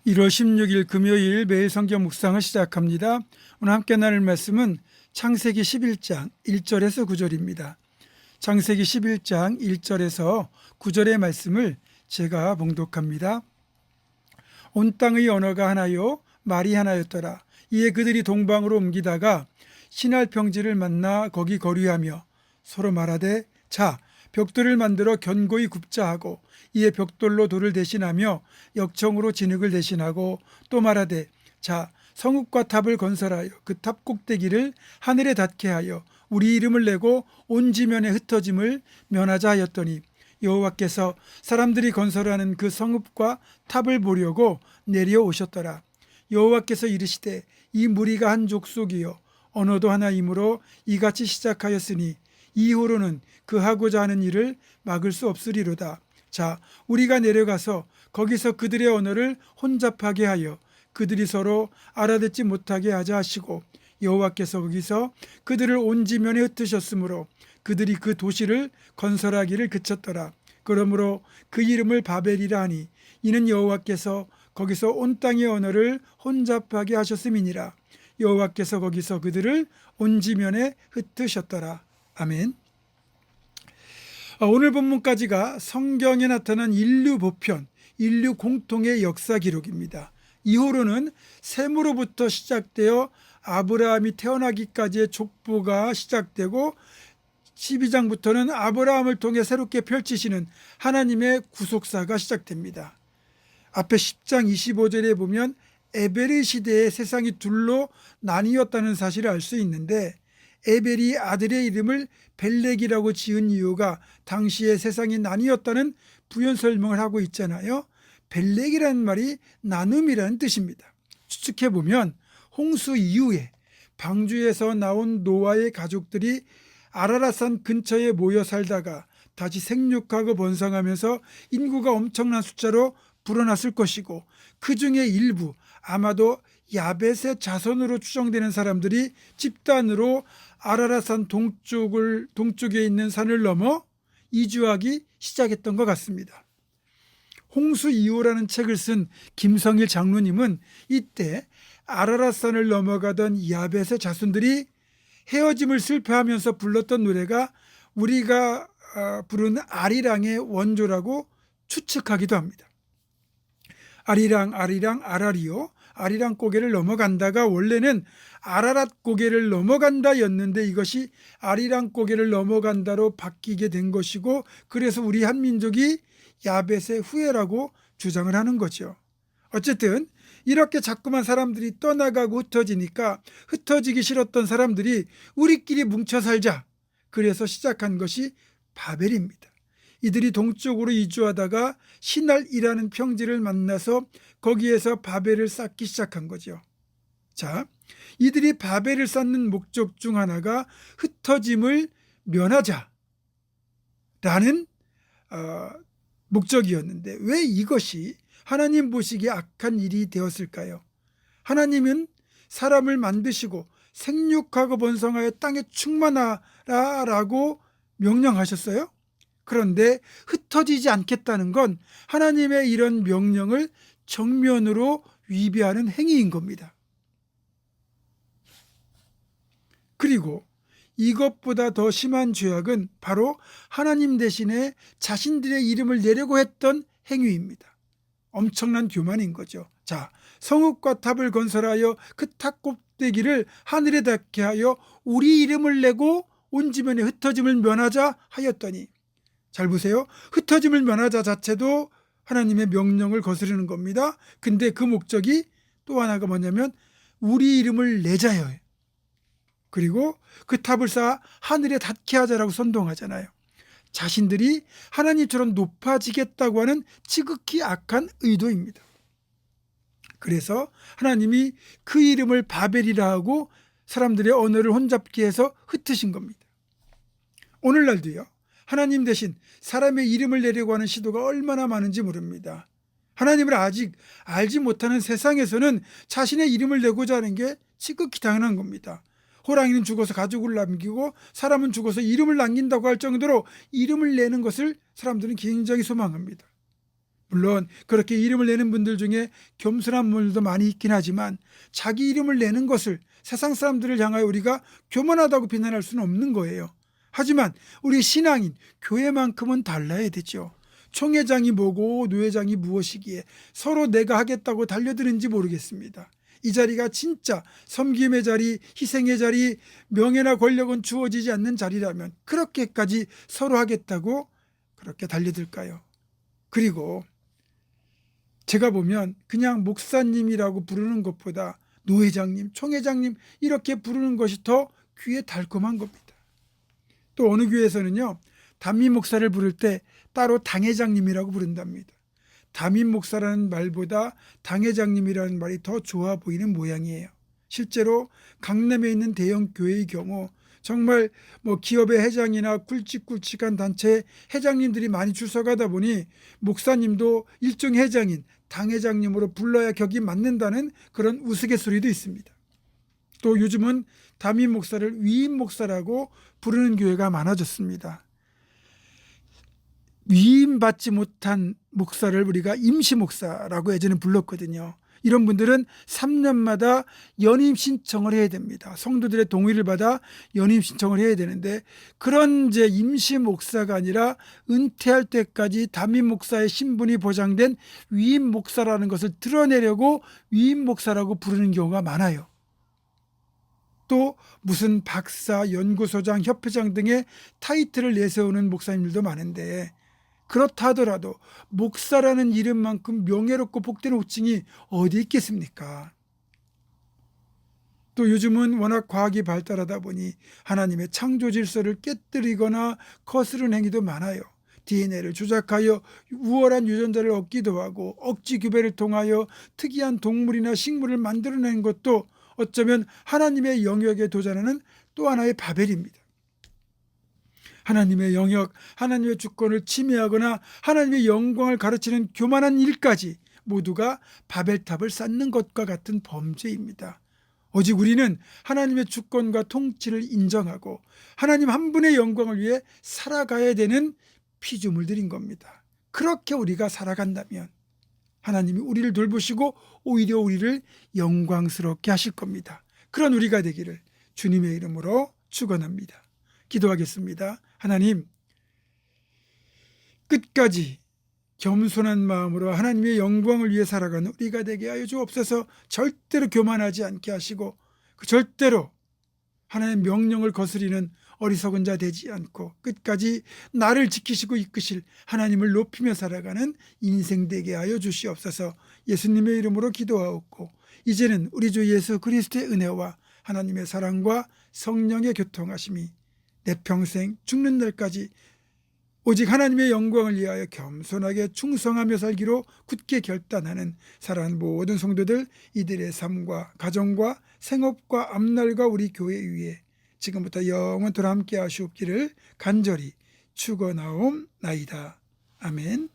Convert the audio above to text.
1월 16일 금요일 매일 성경 묵상을 시작합니다. 오늘 함께 나눌 말씀은 창세기 11장 1절에서 9절입니다. 창세기 11장 1절에서 9절의 말씀을 제가 봉독합니다. 온 땅의 언어가 하나요 말이 하나였더라. 이에 그들이 동방으로 옮기다가 신할 평지를 만나 거기 거류하며 서로 말하되 자 벽돌을 만들어 견고히 굽자 하고 이에 벽돌로 돌을 대신하며 역청으로 진흙을 대신하고 또 말하되 자 성읍과 탑을 건설하여 그 탑 꼭대기를 하늘에 닿게 하여 우리 이름을 내고 온 지면에 흩어짐을 면하자 하였더니 여호와께서 사람들이 건설하는 그 성읍과 탑을 보려고 내려오셨더라. 여호와께서 이르시되 이 무리가 한 족속이요 언어도 하나이므로 이같이 시작하였으니 이후로는 그 하고자 하는 일을 막을 수 없으리로다. 자 우리가 내려가서 거기서 그들의 언어를 혼잡하게 하여 그들이 서로 알아듣지 못하게 하자 하시고 여호와께서 거기서 그들을 온 지면에 흩으셨으므로 그들이 그 도시를 건설하기를 그쳤더라. 그러므로 그 이름을 바벨이라 하니 이는 여호와께서 거기서 온 땅의 언어를 혼잡하게 하셨음이니라. 여호와께서 거기서 그들을 온 지면에 흩으셨더라. 아멘. 오늘 본문까지가 성경에 나타난 인류 보편, 인류 공통의 역사 기록입니다. 이후로는 셈으로부터 시작되어 아브라함이 태어나기까지의 족보가 시작되고 12장부터는 아브라함을 통해 새롭게 펼치시는 하나님의 구속사가 시작됩니다. 앞에 10장 25절에 보면 에벨의 시대에 세상이 둘로 나뉘었다는 사실을 알 수 있는데 에벨이 아들의 이름을 벨렉이라고 지은 이유가 당시에 세상이 나뉘었다는 부연 설명을 하고 있잖아요. 벨렉이라는 말이 나눔이라는 뜻입니다. 추측해보면 홍수 이후에 방주에서 나온 노아의 가족들이 아라랏산 근처에 모여 살다가 다시 생육하고 번성하면서 인구가 엄청난 숫자로 불어났을 것이고 그 중에 일부 아마도 야벳의 자손으로 추정되는 사람들이 집단으로 아라랏산 동쪽에 있는 산을 넘어 이주하기 시작했던 것 같습니다. 홍수 이후라는 책을 쓴 김성일 장로님은 이때 아라랏산을 넘어가던 야벳의 자손들이 헤어짐을 슬퍼하면서 불렀던 노래가 우리가 부른 아리랑의 원조라고 추측하기도 합니다. 아리랑 아리랑 아라리요 아리랑 고개를 넘어간다가 원래는 아라랏 고개를 넘어간다였는데 이것이 아리랑 고개를 넘어간다로 바뀌게 된 것이고 그래서 우리 한민족이 야벳의 후예라고 주장을 하는 거죠. 어쨌든 이렇게 자꾸만 사람들이 떠나가고 흩어지니까 흩어지기 싫었던 사람들이 우리끼리 뭉쳐 살자. 그래서 시작한 것이 바벨입니다. 이들이 동쪽으로 이주하다가 신할이라는 평지를 만나서 거기에서 바벨을 쌓기 시작한 거죠. 자, 이들이 바벨을 쌓는 목적 중 하나가 흩어짐을 면하자라는 목적이었는데 왜 이것이 하나님 보시기에 악한 일이 되었을까요? 하나님은 사람을 만드시고 생육하고 번성하여 땅에 충만하라라고 명령하셨어요. 그런데 흩어지지 않겠다는 건 하나님의 이런 명령을 정면으로 위배하는 행위인 겁니다. 그리고 이것보다 더 심한 죄악은 바로 하나님 대신에 자신들의 이름을 내려고 했던 행위입니다. 엄청난 교만인 거죠. 자, 성읍과 탑을 건설하여 그 탑 꼭대기를 하늘에 닿게 하여 우리 이름을 내고 온 지면에 흩어짐을 면하자 하였더니 잘 보세요. 흩어짐을 면하자 자체도 하나님의 명령을 거스르는 겁니다. 근데 그 목적이 또 하나가 뭐냐면 우리 이름을 내자요. 그리고 그 탑을 쌓아 하늘에 닿게 하자라고 선동하잖아요. 자신들이 하나님처럼 높아지겠다고 하는 지극히 악한 의도입니다. 그래서 하나님이 그 이름을 바벨이라 하고 사람들의 언어를 혼잡게 해서 흩으신 겁니다. 오늘날도요. 하나님 대신 사람의 이름을 내려고 하는 시도가 얼마나 많은지 모릅니다. 하나님을 아직 알지 못하는 세상에서는 자신의 이름을 내고자 하는 게 지극히 당연한 겁니다. 호랑이는 죽어서 가죽을 남기고 사람은 죽어서 이름을 남긴다고 할 정도로 이름을 내는 것을 사람들은 굉장히 소망합니다. 물론 그렇게 이름을 내는 분들 중에 겸손한 분들도 많이 있긴 하지만 자기 이름을 내는 것을 세상 사람들을 향하여 우리가 교만하다고 비난할 수는 없는 거예요. 하지만 우리 신앙인 교회만큼은 달라야 되죠. 총회장이 뭐고 노회장이 무엇이기에 서로 내가 하겠다고 달려드는지 모르겠습니다. 이 자리가 진짜 섬김의 자리, 희생의 자리, 명예나 권력은 주어지지 않는 자리라면 그렇게까지 서로 하겠다고 그렇게 달려들까요? 그리고 제가 보면 그냥 목사님이라고 부르는 것보다 노회장님, 총회장님 이렇게 부르는 것이 더 귀에 달콤한 겁니다. 또 어느 교회에서는요, 담임 목사를 부를 때 따로 당회장님이라고 부른답니다. 담임 목사라는 말보다 당회장님이라는 말이 더 좋아 보이는 모양이에요. 실제로 강남에 있는 대형 교회의 경우 정말 기업의 회장이나 굵직굵직한 단체의 회장님들이 많이 출석하다 보니 목사님도 일종 회장인 당회장님으로 불러야 격이 맞는다는 그런 우스갯소리도 있습니다. 또 요즘은 담임 목사를 위임 목사라고 부르는 교회가 많아졌습니다. 위임받지 못한 목사를 우리가 임시 목사라고 예전에 불렀거든요. 이런 분들은 3년마다 연임 신청을 해야 됩니다. 성도들의 동의를 받아 연임 신청을 해야 되는데 그런 이제 임시 목사가 아니라 은퇴할 때까지 담임 목사의 신분이 보장된 위임 목사라는 것을 드러내려고 위임 목사라고 부르는 경우가 많아요. 또 무슨 박사, 연구소장, 협회장 등의 타이틀을 내세우는 목사님들도 많은데 그렇다 하더라도 목사라는 이름만큼 명예롭고 복된 호칭이 어디 있겠습니까? 또 요즘은 워낙 과학이 발달하다 보니 하나님의 창조 질서를 깨뜨리거나 거스르는 행위도 많아요. DNA를 조작하여 우월한 유전자를 얻기도 하고 억지 교배를 통하여 특이한 동물이나 식물을 만들어내는 것도 어쩌면 하나님의 영역에 도전하는 또 하나의 바벨입니다. 하나님의 영역, 하나님의 주권을 침해하거나 하나님의 영광을 가르치는 교만한 일까지 모두가 바벨탑을 쌓는 것과 같은 범죄입니다. 오직 우리는 하나님의 주권과 통치를 인정하고 하나님 한 분의 영광을 위해 살아가야 되는 피조물들인 겁니다. 그렇게 우리가 살아간다면 하나님이 우리를 돌보시고 오히려 우리를 영광스럽게 하실 겁니다. 그런 우리가 되기를 주님의 이름으로 축원합니다. 기도하겠습니다. 하나님, 끝까지 겸손한 마음으로 하나님의 영광을 위해 살아가는 우리가 되게 하여 주옵소서. 절대로 교만하지 않게 하시고 절대로 하나님의 명령을 거스리는 어리석은 자 되지 않고 끝까지 나를 지키시고 이끄실 하나님을 높이며 살아가는 인생 되게 하여 주시옵소서. 예수님의 이름으로 기도하옵고 이제는 우리 주 예수 그리스도의 은혜와 하나님의 사랑과 성령의 교통하심이 내 평생 죽는 날까지 오직 하나님의 영광을 위하여 겸손하게 충성하며 살기로 굳게 결단하는 사랑하는 모든 성도들, 이들의 삶과 가정과 생업과 앞날과 우리 교회 위에 지금부터 영원토록 함께 하시옵기를 간절히 축원하옵나이다. 아멘.